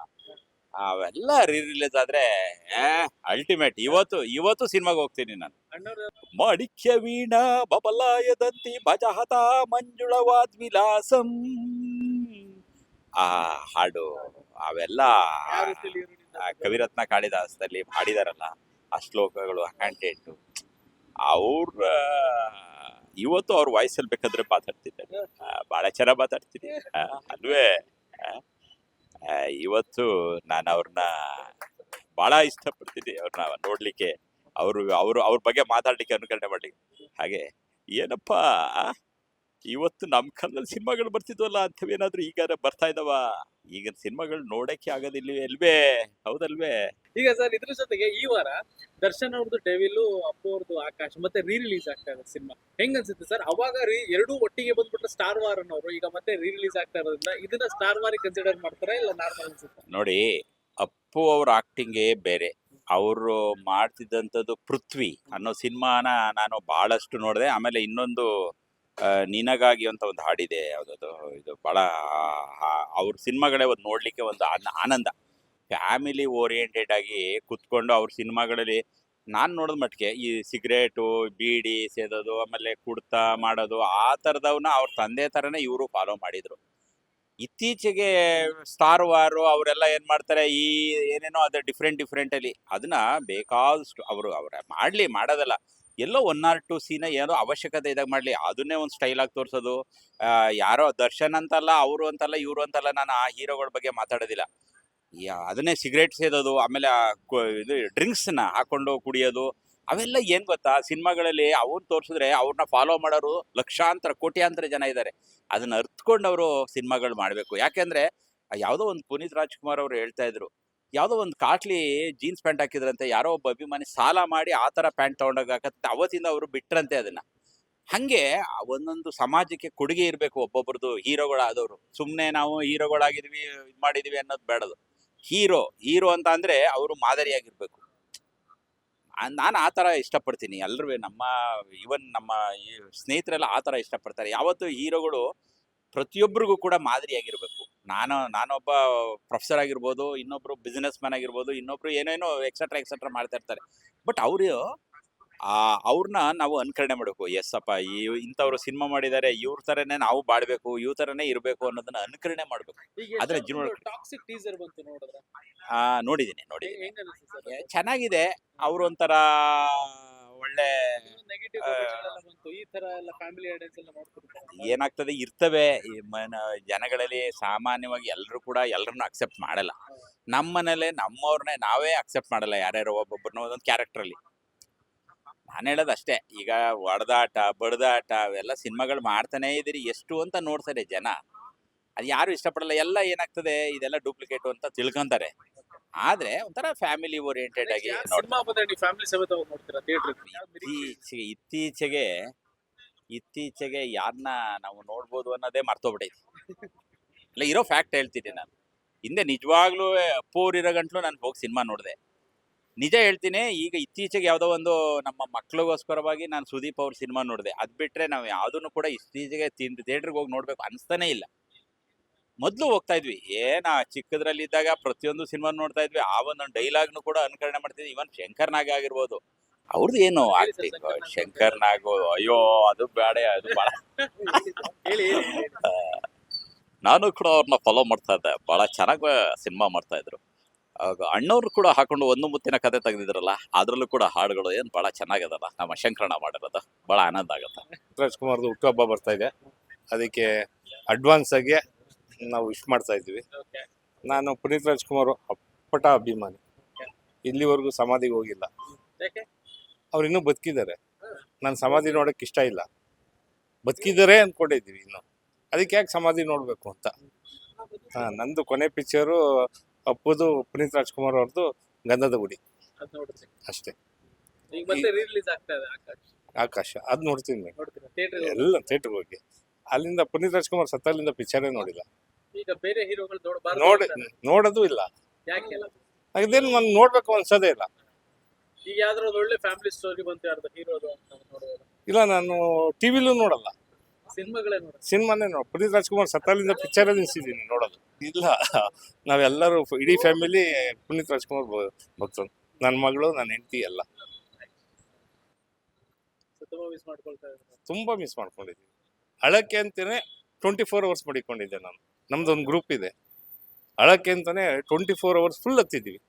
ಅವೆಲ್ಲ ರಿಲೀಸ್ ಆದ್ರೆ ಅಲ್ಟಿಮೇಟ್. ಇವತ್ತು ಸಿನಿಮಾಗೆ ಹೋಗ್ತೀನಿ ನಾನು. ಅಣ್ಣವ್ರು ಮಾಣಿಕ್ಯ ವೀಣಾ ಬಬಲಾಯದಂತಿ ಭಜಹತ ಮಂಜುಳವಾದ್ವಿಲಾಸಂ, ಆ ಹಾಡು ಅವೆಲ್ಲ ಯಾವ ರೀತಿಯಲ್ಲಿ ಇವ್ರು ಕವಿರತ್ನ ಕಾಳಿದಾಸದಲ್ಲಿ ಹಾಡಿದಾರಲ್ಲ, ಆ ಶ್ಲೋಕಗಳು, ಕಂಟೆಂಟ್ ಅವ್ರ ಇವತ್ತು ಅವ್ರ ವಾಯ್ಸಲ್ಲಿ ಬೇಕಾದ್ರೆ ಮಾತಾಡ್ತಿದ್ದಾರೆ. ಭಾಳ ಚೆನ್ನಾಗಿ ಮಾತಾಡ್ತೀನಿ ಅಲ್ವೇ. ಇವತ್ತು ನಾನು ಅವ್ರನ್ನ ಭಾಳ ಇಷ್ಟಪಡ್ತೀನಿ, ಅವ್ರನ್ನ ನೋಡ್ಲಿಕ್ಕೆ, ಅವ್ರ ಬಗ್ಗೆ ಮಾತಾಡ್ಲಿಕ್ಕೆ, ಅನುಕರಣೆ ಮಾಡ್ಲಿಕ್ಕೆ. ಹಾಗೆ ಏನಪ್ಪ ಇವತ್ತು ನಮ್ಮ ಕಾಲದಲ್ಲಿ ಸಿನಿಮಾಗಳು ಬರ್ತಿದ್ವಲ್ಲ ಅಂಥವೇನಾದ್ರೂ ಈಗ ಬರ್ತಾ ಇದಾವ? ಈಗಿನ ಸಿನಿಮಾಗಳು ನೋಡಕ್ಕೆ ಆಗೋದಿಲ್ಲ ಅಲ್ವೇ? ಹೌದಲ್ವೇ? ಈಗ ಸರ್ ಇದ್ರ ಜೊತೆಗೆ ಈ ವಾರ ದರ್ಶನ್ ಅವ್ರದ್ದು ಡೆವಿಲು, ಅಪ್ಪು ಅವ್ರದ್ದು ಆಕಾಶ್ ಮತ್ತೆ ರಿಲೀಸ್ ಆಗ್ತಾ ಇದೆ ಸಿನಿಮಾ. ಹೆಂಗ್ ಅನ್ಸುತ್ತೆ ಸರ್? ಅವಾಗ ಎರಡೂ ಒಟ್ಟಿಗೆ ಬಂದ್ಬಿಟ್ರೆ ಸ್ಟಾರ್ ವಾರ್ ಅನ್ನೋರು, ಈಗ ಮತ್ತೆ ರಿಲೀಸ್ ಆಗ್ತಾ ಇರೋದ್ರಿಂದ ಇದನ್ನ ಸ್ಟಾರ್ ವಾರ್ ಕನ್ಸಿಡರ್ ಮಾಡ್ತಾರಾ ಇಲ್ಲ ನಾರ್ಮಲ್ ಅನ್ಸುತ್ತೆ? ನೋಡಿ, ಅಪ್ಪು ಅವ್ರ ಆಕ್ಟಿಂಗೇ ಬೇರೆ. ಅವರು ಮಾಡ್ತಿದ್ದಂಥದ್ದು ಪೃಥ್ವಿ ಅನ್ನೋ ಸಿನಿಮಾನ ನಾನು ಬಹಳಷ್ಟು ನೋಡಿದೆ. ಆಮೇಲೆ ಇನ್ನೊಂದು ನಿನಗಾಗಿ ಅಂತ ಒಂದು ಹಾಡಿದೆ, ಯಾವುದದು ಇದು ಬಹಳ ಅವ್ರ ಸಿನಿಮಾಗಳೇ ಒಂದು ನೋಡ್ಲಿಕ್ಕೆ ಒಂದು ಆನಂದ. ಫ್ಯಾಮಿಲಿ ಓರಿಯೆಂಟೆಡ್ ಆಗಿ ಕುತ್ಕೊಂಡು ಅವ್ರ ಸಿನಿಮಾಗಳಲ್ಲಿ ನಾನು ನೋಡಿದ ಮಟ್ಟಿಗೆ ಈ ಸಿಗರೇಟು, ಬೀಡಿ ಸೇದೋದು, ಆಮೇಲೆ ಕುಡ್ತಾ ಮಾಡೋದು, ಆ ಥರದವನ್ನ ಅವ್ರ ತಂದೆ ಥರನೇ ಇವರು ಫಾಲೋ ಮಾಡಿದರು. ಇತ್ತೀಚೆಗೆ ಸ್ಟಾರ್ ವಾರು ಅವರೆಲ್ಲ ಏನು ಮಾಡ್ತಾರೆ, ಈ ಏನೇನೋ ಅದು ಡಿಫ್ರೆಂಟಲ್ಲಿ ಅದನ್ನ ಬೇಕಾದಷ್ಟು ಅವರ ಮಾಡೋದಲ್ಲ, ಎಲ್ಲೋ 1 or 2 ಸೀನ ಏನೋ ಅವಶ್ಯಕತೆ ಇದ್ದಾಗ ಮಾಡಲಿ, ಅದನ್ನೇ ಒಂದು ಸ್ಟೈಲಾಗಿ ತೋರಿಸೋದು. ಯಾರೋ ದರ್ಶನ್ ಅಂತಲ್ಲ, ಅವರು ಅಂತಲ್ಲ, ಇವರು ಅಂತಲ್ಲ, ನಾನು ಆ ಹೀರೋಗಳ ಬಗ್ಗೆ ಮಾತಾಡೋದಿಲ್ಲ. ಅದನ್ನೇ ಸಿಗರೇಟ್ ಸೇದೋದು, ಆಮೇಲೆ ಇದು ಡ್ರಿಂಕ್ಸ್ನ ಹಾಕೊಂಡು ಕುಡಿಯೋದು, ಅವೆಲ್ಲ ಏನು ಗೊತ್ತಾ, ಸಿನಿಮಾಗಳಲ್ಲಿ ಅವ್ರು ತೋರಿಸಿದ್ರೆ ಅವ್ರನ್ನ ಫಾಲೋ ಮಾಡೋರು ಲಕ್ಷಾಂತರ ಕೋಟ್ಯಾಂತರ ಜನ ಇದ್ದಾರೆ. ಅದನ್ನ ಅರ್ಥಕೊಂಡು ಅವರು ಸಿನಿಮಾಗಳು ಮಾಡಬೇಕು. ಯಾಕೆಂದರೆ ಯಾವುದೋ ಒಂದು ಪುನೀತ್ ರಾಜ್ಕುಮಾರ್ ಅವರು ಹೇಳ್ತಾ ಇದ್ರು, ಯಾವುದೋ ಒಂದು ಕಾಟ್ಲಿ ಜೀನ್ಸ್ ಪ್ಯಾಂಟ್ ಹಾಕಿದ್ರಂತೆ, ಯಾರೋ ಒಬ್ಬ ಅಭಿಮಾನಿ ಸಾಲ ಮಾಡಿ ಆ ಥರ ಪ್ಯಾಂಟ್ ತೊಗೊಂಡೋಗತ್ತೆ, ಅವತ್ತಿಂದ ಅವರು ಬಿಟ್ರಂತೆ ಅದನ್ನು. ಹಾಗೆ ಒಂದೊಂದು ಸಮಾಜಕ್ಕೆ ಕೊಡುಗೆ ಇರಬೇಕು ಒಬ್ಬೊಬ್ರದ್ದು, ಹೀರೋಗಳಾದವರು. ಸುಮ್ಮನೆ ನಾವು ಹೀರೋಗಳಾಗಿದ್ವಿ ಇದು ಮಾಡಿದ್ವಿ ಅನ್ನೋದು ಬೇಡದು. ಹೀರೋ ಅಂತ ಅಂದರೆ ಅವರು ಮಾದರಿಯಾಗಿರ್ಬೇಕು. ನಾನು ಆ ಥರ ಇಷ್ಟಪಡ್ತೀನಿ. ಎಲ್ಲರೂ ಈವನ್ ನಮ್ಮ ಈ ಸ್ನೇಹಿತರೆಲ್ಲ ಆ ಥರ ಇಷ್ಟಪಡ್ತಾರೆ. ಯಾವತ್ತೂ ಹೀರೋಗಳು ಪ್ರತಿಯೊಬ್ಬರಿಗೂ ಕೂಡ ಮಾದರಿಯಾಗಿರ್ಬೇಕು. ನಾನೊಬ್ಬ ಪ್ರೊಫೆಸರ್ ಆಗಿರ್ಬೋದು, ಇನ್ನೊಬ್ರು ಬಿಸ್ನೆಸ್ ಮ್ಯಾನ್ ಆಗಿರ್ಬೋದು, ಇನ್ನೊಬ್ರು ಏನೇನೋ ಎಕ್ಸೆಟ್ರಾ ಮಾಡ್ತಾ ಇರ್ತಾರೆ. ಬಟ್ ಅವ್ರನ್ನ ನಾವು ಅನುಕರಣೆ ಮಾಡಬೇಕು. ಎಸ್ಸಪ್ಪ, ಇಂಥವ್ರು ಸಿನಿಮಾ ಮಾಡಿದ್ದಾರೆ, ಇವ್ರ ಥರನೇ ನಾವು ಬಾಳ್ಬೇಕು, ಇವ್ರ ಥರನೇ ಇರಬೇಕು ಅನ್ನೋದನ್ನ ಅನುಕರಣೆ ಮಾಡಬೇಕು. ಆದ್ರೆ ಟಾಕ್ಸಿಕ್ ಟೀಸರ್ ಬಂತು ನೋಡಿದ್ರ? ನೋಡಿದ್ದೀನಿ. ಹೆಂಗ್ ಅನಿಸ್ತು ಸರ್? ಚೆನ್ನಾಗಿದೆ. ಅವರು ಒಂಥರ ಒಳ್ಳೆ ನೆಗೆಟಿವ್ ಬಂತು, ಈ ತರ ಎಲ್ಲ ಫ್ಯಾಮಿಲಿ ಆಡಿಯನ್ಸ್ ಎಲ್ಲ ನೋಡ್ತಿರ್ತಾರೆ. ಏನಾಗ್ತದೆ ಇರ್ತವೆ ಜನಗಳಲ್ಲಿ. ಸಾಮಾನ್ಯವಾಗಿ ಎಲ್ಲರೂ ಕೂಡ ಎಲ್ಲರನ್ನು ಅಕ್ಸೆಪ್ಟ್ ಮಾಡಲ್ಲ. ನಮ್ಮ ಮನೇಲೆ ನಮ್ಮವ್ರನ್ನೇ ನಾವೇ ಅಕ್ಸೆಪ್ಟ್ ಮಾಡಲ್ಲ, ಯಾರ್ಯಾರೋ ಒಬ್ಬೊಬ್ಬರನ್ನ ಒಂದೊಂದು ಕ್ಯಾರೆಕ್ಟ್ರಲ್ಲಿ. ನಾನು ಹೇಳೋದು ಅಷ್ಟೇ. ಈಗ ಹೊಡೆದಾಟ ಬಡ್ದಾಟ ಅವೆಲ್ಲ ಸಿನಿಮಾಗಳು ಮಾಡ್ತಾನೇ ಇದ್ದೀರಿ, ಎಷ್ಟು ಅಂತ ನೋಡ್ತಾರೆ ಜನ. ಅದು ಯಾರು ಇಷ್ಟಪಡಲ್ಲ. ಎಲ್ಲ ಏನಾಗ್ತದೆ, ಇದೆಲ್ಲ ಡೂಪ್ಲಿಕೇಟು ಅಂತ ತಿಳ್ಕೊಂತಾರೆ. ಆದ್ರೆ ಒಂಥರ ಫ್ಯಾಮಿಲಿ ಓರಿಯೆಂಟೆಡ್ ಆಗಿ ಸಿನಿಮಾ ಬಂದ್ರೆ ನೀವು ಫ್ಯಾಮಿಲಿ ಸಮೇತ ಹೋಗಿ ನೋಡ್ತೀರಾ ಥಿಯೇಟರ್? ಇತ್ತೀಚೆಗೆ ಯಾರನ್ನ ನಾವು ನೋಡ್ಬೋದು ಅನ್ನೋದೇ ಮರ್ತೋಗ್ಬಿಟ್ಟೈತಿ. ಇಲ್ಲ, ಇರೋ ಫ್ಯಾಕ್ಟ್ ಹೇಳ್ತೀನಿ ನಾನು. ಹಿಂದೆ ನಿಜವಾಗ್ಲೂ ಅಪ್ಪೋರ್ ಇರೋ ಗಂಟ್ಲು ನಾನು ಹೋಗಿ ಸಿನಿಮಾ ನೋಡಿದೆ. ನಿಜ ಹೇಳ್ತೀನಿ. ಈಗ ಇತ್ತೀಚೆಗೆ ಯಾವುದೋ ಒಂದು ನಮ್ಮ ಮಕ್ಳಿಗೋಸ್ಕರವಾಗಿ ನಾನು ಸುದೀಪ್ ಅವ್ರ ಸಿನಿಮಾ ನೋಡಿದೆ. ಅದು ಬಿಟ್ಟರೆ ನಾವು ಯಾವುದನ್ನು ಕೂಡ ಇತ್ತೀಚೆಗೆ ಥಿಯೇಟ್ರಿಗೆ ಹೋಗಿ ನೋಡ್ಬೇಕು ಅನಿಸ್ತಾನೇ ಇಲ್ಲ. ಮೊದಲು ಹೋಗ್ತಾ ಇದ್ವಿ, ಚಿಕ್ಕದ್ರಲ್ಲಿದ್ದಾಗ ಪ್ರತಿಯೊಂದು ಸಿನಿಮಾ ನೋಡ್ತಾ ಇದ್ವಿ. ಆ ಒಂದೊಂದು ಡೈಲಾಗ್ನು ಕೂಡ ಅನುಕರಣೆ ಮಾಡ್ತಿದ್ವಿ. ಇವನ್ ಶಂಕರ್ ನಾಗ್ ಆಗಿರ್ಬೋದು, ಅವ್ರದ್ದು ಏನು ಆಗ್ತಿತ್ತು. ಶಂಕರ್ ನಾಗು, ಅಯ್ಯೋ ಅದು ಬೇಡ, ಅದು ಭಾಳ. ನಾನು ಕೂಡ ಅವ್ರನ್ನ ಫಾಲೋ ಮಾಡ್ತಾ ಇದ್ದೆ. ಭಾಳ ಚೆನ್ನಾಗಿ ಸಿನಿಮಾ ಮಾಡ್ತಾ ಇದ್ರು. ಆಗ ಅಣ್ಣವ್ರು ಕೂಡ ಹಾಕೊಂಡು ಒಂದು ಮುತ್ತಿನ ಕತೆ ತೆಗೆದಿದ್ರಲ್ಲ, ಅದರಲ್ಲೂ ಕೂಡ ಹಾಡುಗಳು ಏನು ಭಾಳ ಚೆನ್ನಾಗದಲ್ಲ. ನಮ್ಮ ಶಂಕರಣ್ಣ ಮಾಡಿರೋದು ಭಾಳ ಆನಂದ ಆಗುತ್ತೆ. ರಾಜ್ಕುಮಾರ್ದು ಹುಟ್ಟುಹಬ್ಬ ಬರ್ತಾ ಇದೆ, ಅದಕ್ಕೆ ಅಡ್ವಾನ್ಸ್ ಆಗಿ ನಾವು ವಿಶ್ ಮಾಡ್ತಾ ಇದ್ವಿ. ನಾನು ಪುನೀತ್ ರಾಜ್ಕುಮಾರ್ ಅಪ್ಪಟ ಅಭಿಮಾನಿ. ಇಲ್ಲಿವರೆಗೂ ಸಮಾಧಿಗೆ ಹೋಗಿಲ್ಲ. ಅವ್ರು ಇನ್ನೂ ಬದುಕಿದ್ದಾರೆ. ನಾನು ಸಮಾಧಿ ನೋಡೋಕೆ ಇಷ್ಟ ಇಲ್ಲ. ಬದುಕಿದ್ದಾರೆ ಅಂದ್ಕೊಂಡಿದ್ದೀವಿ ಇನ್ನು, ಅದಕ್ಕೆ ಯಾಕೆ ಸಮಾಧಿ ನೋಡಬೇಕು ಅಂತ. ನಂದು ಕೊನೆ ಪಿಕ್ಚರು ಅಪ್ಪುದು, ಪುನೀತ್ ರಾಜ್ಕುಮಾರ್ ಅವ್ರದ್ದು ಗಂಧದ ಗುಡಿ ಅಷ್ಟೇ. ಆಕಾಶ ಅದು ನೋಡ್ತೀನಿ, ಎಲ್ಲ ಥಿಯೇಟರ್ಗೆ ಹೋಗಿ. ಅಲ್ಲಿಂದ ಪುನೀತ್ ರಾಜ್ಕುಮಾರ್ ಸತ್ತಲ್ಲಿಂದ ಪಿಕ್ಚರೇ ನೋಡಿಲ್ಲ. ಈಗ ಬೇರೆ ಹೀರೋಗಳು ನೋಡೋದು ಇಲ್ಲ. ಅದೇನು ನಾನು ನೋಡ್ಬೇಕು ಅನ್ಸೋದೇ ಇಲ್ಲ. ಈಗ ಯಾವ್ದಾದ್ರು ಒಂದು ಒಳ್ಳೆ ಫ್ಯಾಮಿಲಿ ಸ್ಟೋರಿ ಬಂತು ಯಾರ್ದು ಹೀರೋದು ಅಂತ ನೋಡೋದು? ಇಲ್ಲ, ನಾನು ಟಿವಿಲೂ ನೋಡಲ್ಲ, ಸಿನಿಮಾನೇ ಪುನೀತ್ ರಾಜ್ಕುಮಾರ್ ಸತ್ತಲ್ಲಿಂದ ಪಿಕ್ಚರೇ ನಿಲ್ಸಿದ್ದೀನಿ ನೋಡೋದು. ಇಲ್ಲ, ನಾವೆಲ್ಲರೂ ಇಡೀ ಫ್ಯಾಮಿಲಿ ಪುನೀತ್ ರಾಜ್ಕುಮಾರ್ ಭಕ್ತರು. ನನ್ನ ಮಗಳು, ನನ್ನ ಹೆಂಡತಿ ಎಲ್ಲ ತುಂಬ ಮಿಸ್ ಮಾಡ್ಕೊಂಡಿದ್ದೀನಿ. ಅಳಕ್ಕೆ ಅಂತಾನೆ 24 hours ಮಡಿಕೊಂಡಿದ್ದೆ ನಾನು. ನಮ್ದೊಂದು ಗ್ರೂಪ್ ಇದೆ, ಅಳಕ್ಕೆ ಅಂತಾನೆ 24 hours ಫುಲ್ ಹತ್ತಿದ್ದೀವಿ.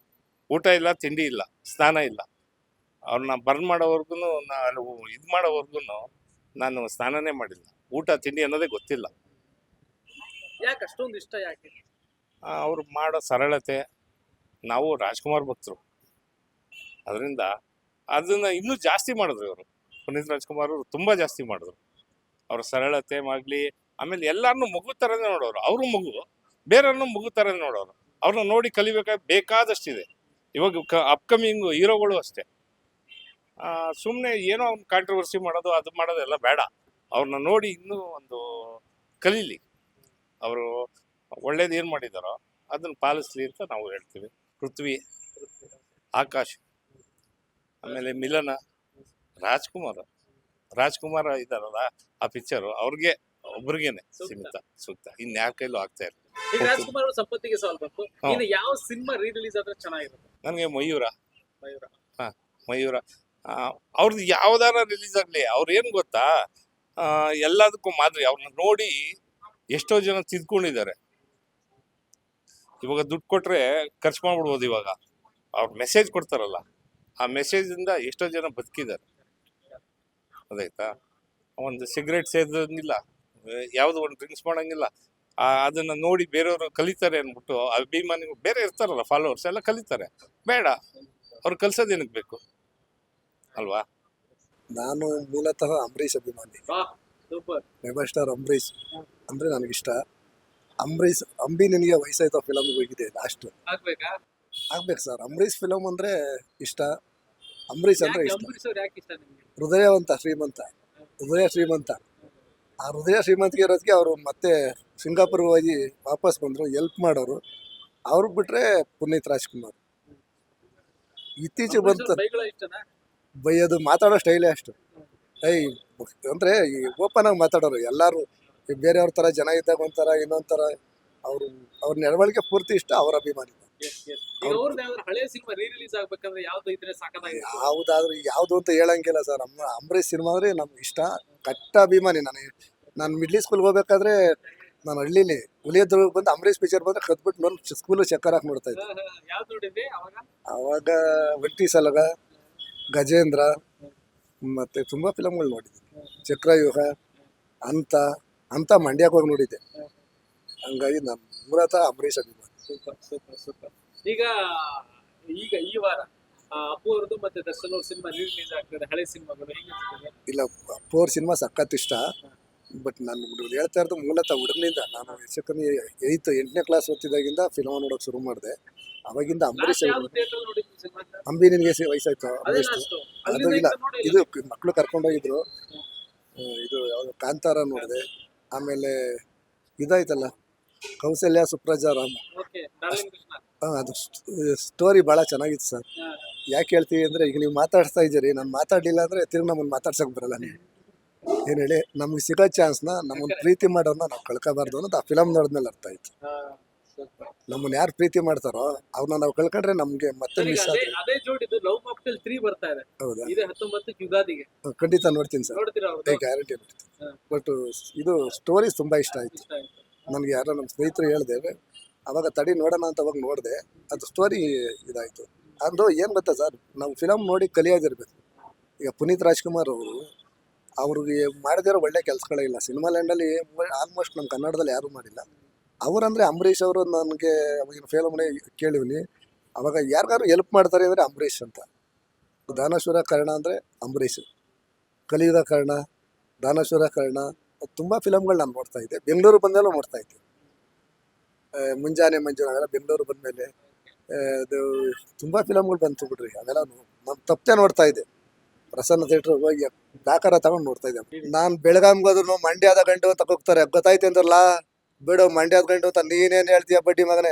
ಊಟ ಇಲ್ಲ, ತಿಂಡಿ ಇಲ್ಲ, ಸ್ನಾನ ಇಲ್ಲ. ಅವ್ರನ್ನ ಬರ್ನ್ ಮಾಡೋವರೆಗೂ, ಇದು ಮಾಡೋವರೆಗೂ ನಾನು ಸ್ನಾನನೇ ಮಾಡಿಲ್ಲ. ಊಟ ತಿಂಡಿ ಅನ್ನೋದೇ ಗೊತ್ತಿಲ್ಲ. ಯಾಕೆ ಅಷ್ಟೊಂದು ಇಷ್ಟ? ಯಾಕೆ? ಅವ್ರು ಮಾಡೋ ಸರಳತೆ. ನಾವು ರಾಜ್ಕುಮಾರ್ ಭಕ್ತರು, ಅದರಿಂದ ಅದನ್ನ ಇನ್ನೂ ಜಾಸ್ತಿ ಮಾಡಿದ್ರು ಇವರು. ಪುನೀತ್ ರಾಜ್ಕುಮಾರ್ ಅವರು ತುಂಬ ಜಾಸ್ತಿ ಮಾಡಿದ್ರು. ಅವ್ರ ಸರಳತೆ ಆಗ್ಲಿ, ಆಮೇಲೆ ಎಲ್ಲಾರನ್ನೂ ಮಗು ಥರನೇ ನೋಡೋರು. ಅವರು ಮಗು, ಬೇರೆಯವ್ರನ್ನೂ ಮಗು ಥರನೇ ನೋಡೋರು. ಅವ್ರನ್ನ ನೋಡಿ ಬೇಕಾದಷ್ಟಿದೆ. ಇವಾಗ ಅಪ್ಕಮಿಂಗ್ ಹೀರೋಗಳು ಅಷ್ಟೇ. ಸುಮ್ಮನೆ ಏನೋ ಒಂದು ಕಾಂಟ್ರವರ್ಸಿ ಮಾಡೋದು ಅದು ಮಾಡೋದೆಲ್ಲ ಬೇಡ. ಅವ್ರನ್ನ ನೋಡಿ ಇನ್ನೂ ಒಂದು ಕಲೀಲಿ. ಅವರು ಒಳ್ಳೇದು ಏನು ಮಾಡಿದಾರೋ ಅದನ್ನು ಪಾಲಿಸ್ಲಿ ಅಂತ ನಾವು ಹೇಳ್ತೀವಿ. ಪೃಥ್ವಿ, ಆಕಾಶ್, ಆಮೇಲೆ ಮಿಲನ, ರಾಜ್ಕುಮಾರ ಇದಾರಲ್ಲ ಆ ಪಿಕ್ಚರು ಅವ್ರಿಗೆ ಒಬ್ರಿಗೇನೆ ಸೀಮಿತ ಸೂಕ್ತ. ಇನ್ಯಾರ ಕೈಲೂ ಆಗ್ತಾ ಇಲ್ಲ. ಈಗ ರಾಜ್ಕುಮಾರ್ ಅವ್ರ ಸಂಪತ್ತಿಗೆ ಸೋಲ್ಬೇಕು. ಇನ್ನು ಯಾವ ಸಿನಿಮಾ ರೀ ರಿಲೀಸ್ ಆದ್ರೆ ಚೆನ್ನಾಗಿರುತ್ತೆ? ನನಗೆ ಮಯೂರ ಮಯೂರ ಅವ್ರದ್ದು ಯಾವ್ದಾರ ರಿಲೀಸ್ ಆಗಲಿ, ಅವ್ರು ಏನು ಗೊತ್ತಾ, ಎಲ್ಲದಕ್ಕೂ ಮಾದರಿ. ಅವ್ರನ್ನ ನೋಡಿ ಎಷ್ಟೋ ಜನ ತಿದ್ಕೊಂಡಿದ್ದಾರೆ. ಇವಾಗ ದುಡ್ಡು ಕೊಟ್ರೆ ಖರ್ಚು ಮಾಡ್ಬಿಡ್ಬೋದು. ಇವಾಗ ಅವ್ರು ಮೆಸೇಜ್ ಕೊಡ್ತಾರಲ್ಲ, ಆ ಮೆಸೇಜಿಂದ ಎಷ್ಟೋ ಜನ ಬದುಕಿದ್ದಾರೆ. ಅದಾಯ್ತಾ? ಒಂದು ಸಿಗರೇಟ್ ಸೇದಂಗಿಲ್ಲ, ಯಾವುದು ಒಂದು ಡ್ರಿಂಕ್ಸ್ ಮಾಡಂಗಿಲ್ಲ. ಅದನ್ನ ನೋಡಿ ಬೇರೆಯವರು ಕಲಿತಾರೆ ಅಂದ್ಬಿಟ್ಟು ಅಭಿಮಾನಿಗಳು ಬೇರೆ ಇರ್ತಾರಲ್ಲ, ಫಾಲೋವರ್ಸ್ ಎಲ್ಲ ಕಲಿತಾರೆ. ಬೇಡ, ಅವ್ರು ಕಲ್ಸೋದು ಏನಕ್ಕೆ ಬೇಕು ಅಲ್ವಾ? ನಾನು ಮೂಲತಃ ಅಂಬರೀಷ್ ಅಭಿಮಾನಿ. ಸೂಪರ್. ಮೆಗಾ ಸ್ಟಾರ್ ಅಂಬರೀಷ್ ಅಂದ್ರೆ ನನಗಿಷ್ಟ. ಅಂಬಿ ನಿನಗೆ ವಯಸ್ಸಾಯ್ತು ಫಿಲಮ್ಗೆ ಹೋಗಿದೆ ಲಾಸ್ಟ್. ಆಗ್ಬೇಕಾ? ಆಗ್ಬೇಕು ಸರ್. ಅಂಬರೀಷ್ ಫಿಲಮ್ ಅಂದ್ರೆ ಇಷ್ಟ. ಅಂಬರೀಷ್ ಅಂದ್ರೆ ಇಷ್ಟ. ಅಂಬರೀಷ್ ಅವ್ರು ಯಾಕೆ ಇಷ್ಟ ನಿಮ್ಗೆ? ಹೃದಯ ಶ್ರೀಮಂತ. ಆ ಹೃದಯ ಶ್ರೀಮಂತಿಗೆ ಇರೋದಕ್ಕೆ ಅವರು ಮತ್ತೆ ಸಿಂಗಾಪುರ್ಗೆ ಹೋಗಿ ವಾಪಸ್ ಬಂದರು, ಹೆಲ್ಪ್ ಮಾಡೋರು. ಅವ್ರಿಗೆ ಬಿಟ್ರೆ ಪುನೀತ್ ರಾಜ್ಕುಮಾರ್. ಇತ್ತೀಚೆಗೆ ಬಂತ ಬೈಗಳು ಇಷ್ಟನಾ? ಬೈಯೋದು, ಮಾತಾಡೋ ಸ್ಟೈಲೇ ಅಷ್ಟು. ಅಂದ್ರೆ ಈ ಓಪನ್ ಆಗಿ ಮಾತಾಡೋರು ಎಲ್ಲಾರು. ಬೇರೆಯವ್ರ ತರ ಜನ ಇದ್ದಾಗ ಒಂಥರ, ಇನ್ನೊಂಥರ. ಅವ್ರ ನಡವಳಿಕೆ ಪೂರ್ತಿ ಇಷ್ಟ. ಅವ್ರ ಅಭಿಮಾನಿ. ಹಳೆ ಸಿನಿಮಾ ರೀ ರಿಲೀಸ್ ಆಗ್ಬೇಕಂದ್ರೆ ಯಾವ್ದು ಇದ್ರೆ ಯಾವ್ದಾದ್ರು ಯಾವ್ದು ಅಂತ ಹೇಳಂಗಿಲ್ಲ ಸರ್. ಅಂಬರೀಷ್ ಸಿನಿಮಾ ಅಂದ್ರೆ ನಮ್ಗೆ ಇಷ್ಟ. ಕಟ್ಟ ಅಭಿಮಾನಿ. ನಾನು ಮಿಡ್ಲಿ ಸ್ಕೂಲ್ಗೆ ಹೋಗ್ಬೇಕಾದ್ರೆ ನಾನು ಹಳ್ಳಿಲಿ ಹುಲಿಯದ್ರು ಬಂದು ಅಂಬರೀಷ್ ಪಿಕ್ಚರ್ ಬಂದ್ರೆ ಕದ್ಬಿಟ್ಟು ನಾನು ಸ್ಕೂಲ್ ಚಕ್ಕರ್ ಹಾಕಿ ನೋಡ್ತಾ ಇದ್ದೆ. ಯಾವ್ದು ನೋಡಿದ್ರಿ ಅವಾಗ ಒಂಟಿ ಸಲಗ, ಗಜೇಂದ್ರ, ಮತ್ತೆ ತುಂಬಾ ಫಿಲಮ್ಗಳು ನೋಡಿದ್ದೆ. ಚಕ್ರವ್ಯೂಹ ಅಂತ ಮಂಡ್ಯಕ್ಕೆ ಹೋಗಿ ನೋಡಿದ್ದೆ. ಹಂಗಾಗಿ ನಾನು ಮೂಲತಃ ಅಂಬರೀಷ್ ಅಭಿಮಾನಿ. ಸೂಪರ್. ಈಗ ಈ ವಾರ ಅಪ್ಪು ಅವ್ರದ್ದು ಮತ್ತೆ ದರ್ಶನ್ ಅವ್ರ ಸಿನಿಮಾ ರಿಲೀಸ್ ಆಗ್ತದೆ. ಹಳೆ ಸಿನಿಮಾಗಳು ಹೇಗೆ? ಇಲ್ಲ, ಅಪ್ಪು ಅವ್ರ ಸಿನಿಮಾ ಸಖತ್ ಇಷ್ಟ. ಬಟ್ ನಾನು ಹೇಳ್ತಾ ಇರೋದು ಮೂಲತಃ ಹುಡುಗನಿಂದ. ನಾನು ಹೆಚ್ಚಕಮ್ಮಿ 8ನೇ ಕ್ಲಾಸ್ ಓದ್ತಿದ್ದಾಗಿಂದ ಫಿಲ್ಮ್ ನೋಡೋಕೆ ಶುರು ಮಾಡಿದೆ. ಅವಾಗಿಂದ ಅಂಬರೀಷ್ ಅಂಬಿ ನಿನಗೆ ವಯಸ್ಸಾಯ್ತು ಅಂಬರೀಷ್. ಅದು ಇಲ್ಲ, ಇದು ಮಕ್ಕಳು ಕರ್ಕೊಂಡೋಗಿದ್ರು. ಇದು ಯಾವುದು ಕಾಂತಾರ ನೋಡಿದೆ. ಆಮೇಲೆ ಇದಾಯ್ತಲ್ಲ ಕೌಸಲ್ಯ ಸುಪ್ರಜಾ ರಾಮ. ಅದು ಸ್ಟೋರಿ ಭಾಳ ಚೆನ್ನಾಗಿತ್ತು ಸರ್. ಯಾಕೆ ಹೇಳ್ತೀವಿ ಅಂದರೆ, ಈಗ ನೀವು ಮಾತಾಡ್ತಾ ಇದ್ದೀರಿ, ನಾನು ಮಾತಾಡಲಿಲ್ಲ ಅಂದರೆ ತಿರುಗಿ ನಮ್ಮನ್ನು ಮಾತಾಡ್ಸೋಕೆ ಬರಲ್ಲ. ನೀವು ಏನು ಹೇಳಿ, ನಮ್ಗೆ ಸಿಗೋ ಚಾನ್ಸ್ನ, ನಮ್ಮನ್ನು ಪ್ರೀತಿ ಮಾಡೋನ್ನ ನಾವು ಕಳ್ಕೋಬಾರ್ದು ಅನ್ನೋದು ಆ ಫಿಲಮ್ ನೋಡಿದ್ಮೇಲೆ ಅರ್ಥ ಆಯ್ತು. ನಮ್ಮನ್ನು ಯಾರು ಪ್ರೀತಿ ಮಾಡ್ತಾರೋ ಅವ್ರನ್ನ ನಾವು ಕಳ್ಕೊಂಡ್ರೆ ನಮಗೆ ಮತ್ತೆ ಮಿಸ್ ಆಗುತ್ತೆ. ಅದೇ ಜೋಡಿದು ಲವ್ ಮಾಕ್ಟೇಲ್ 3 ಬರ್ತಾ ಇದೆ. ಹೌದಾ? ಇದೆ 19 ಯುಗಾದಿಗೆ. ಖಂಡಿತ ನೋಡ್ತೀನಿ ಸರ್. ನೋಡ್ತೀರಾ? ಗ್ಯಾರಂಟಿ ನೋಡ್ತೀನಿ. ಬಟ್ ಇದು ಸ್ಟೋರೀಸ್ ತುಂಬ ಇಷ್ಟ ಆಯ್ತು ನನಗೆ. ಯಾರೋ ನಮ್ಮ ಸ್ನೇಹಿತರು ಹೇಳಿದೆ, ಅವಾಗ ತಡಿ ನೋಡೋಣ ಅಂತ ಅವಾಗ ನೋಡಿದೆ. ಅದು ಸ್ಟೋರಿ ಇದಾಯಿತು. ಅದು ಏನು ಗೊತ್ತಾ ಸರ್, ನಾವು ಫಿಲಮ್ ನೋಡಿ ಕಲಿಯೋದಿರ್ಬೇಕು. ಈಗ ಪುನೀತ್ ರಾಜ್ಕುಮಾರ್ ಅವ್ರಿಗೆ ಮಾಡಿದಿರೋ ಒಳ್ಳೆ ಕೆಲಸಗಳೇ ಇಲ್ಲ ಸಿನಿಮಾ ಲ್ಯಾಂಡಲ್ಲಿ. ಆಲ್ಮೋಸ್ಟ್ ನಮ್ಮ ಕನ್ನಡದಲ್ಲಿ ಯಾರೂ ಮಾಡಿಲ್ಲ. ಅವರಂದರೆ ಅಂಬರೀಷ್ ಅವರು. ನನಗೆ ಅವಾಗಿನ ಫಿಲಮ್ನೇ ಕೇಳಿವ್ನಿ. ಅವಾಗ ಯಾರಿಗಾರು ಹೆಲ್ಪ್ ಮಾಡ್ತಾರೆ ಅಂದರೆ ಅಂಬರೀಷ್ ಅಂತ. ದಾನಶೂರ ಕರ್ಣ ಅಂದರೆ ಅಂಬರೀಷ್. ಕಲಿಯುಗ ಕರ್ಣ, ದಾನಶೂರ ಕರ್ಣ, ತುಂಬ ಫಿಲಮ್ಗಳು ನಾನು ನೋಡ್ತಾ ಇದ್ದೆ. ಬೆಂಗಳೂರು ಬಂದಮೇಲೆ ನೋಡ್ತಾ ಇದ್ದೆ. ಮುಂಜಾನೆ ಮಂಜು ಅವೆಲ್ಲ ಬೆಂಗಳೂರು ಬಂದಮೇಲೆ ಅದು ತುಂಬ ಫಿಲಮ್ಗಳು ಬಂತು ಬಿಡ್ರಿ. ಅವೆಲ್ಲ ನಾನು ತಪ್ಪೇ ನೋಡ್ತಾ ಇದ್ದೆ. ಪ್ರಸನ್ನ ಥಿಯೇಟ್ರ್ ಹೋಗಿ ದಾಖರ ತಗೊಂಡು ನೋಡ್ತಾ ಇದ್ದೆ. ನಾನು ಬೆಳಗಾಂಗೆ ಹೋದ್ರು ಮಂಡ್ಯದ ಗಂಡು ಅಂತ ಹೋಗ್ತಾರೆ, ಗೊತ್ತಾಯ್ತು ಅಂದ್ರಲ್ಲ. ಬಿಡು, ಮಂಡ್ಯದ ಗಂಡು ಅಂತ ನೀನೇನು ಹೇಳ್ತೀಯ ಬಡ್ಡಿ ಮಗನೇ.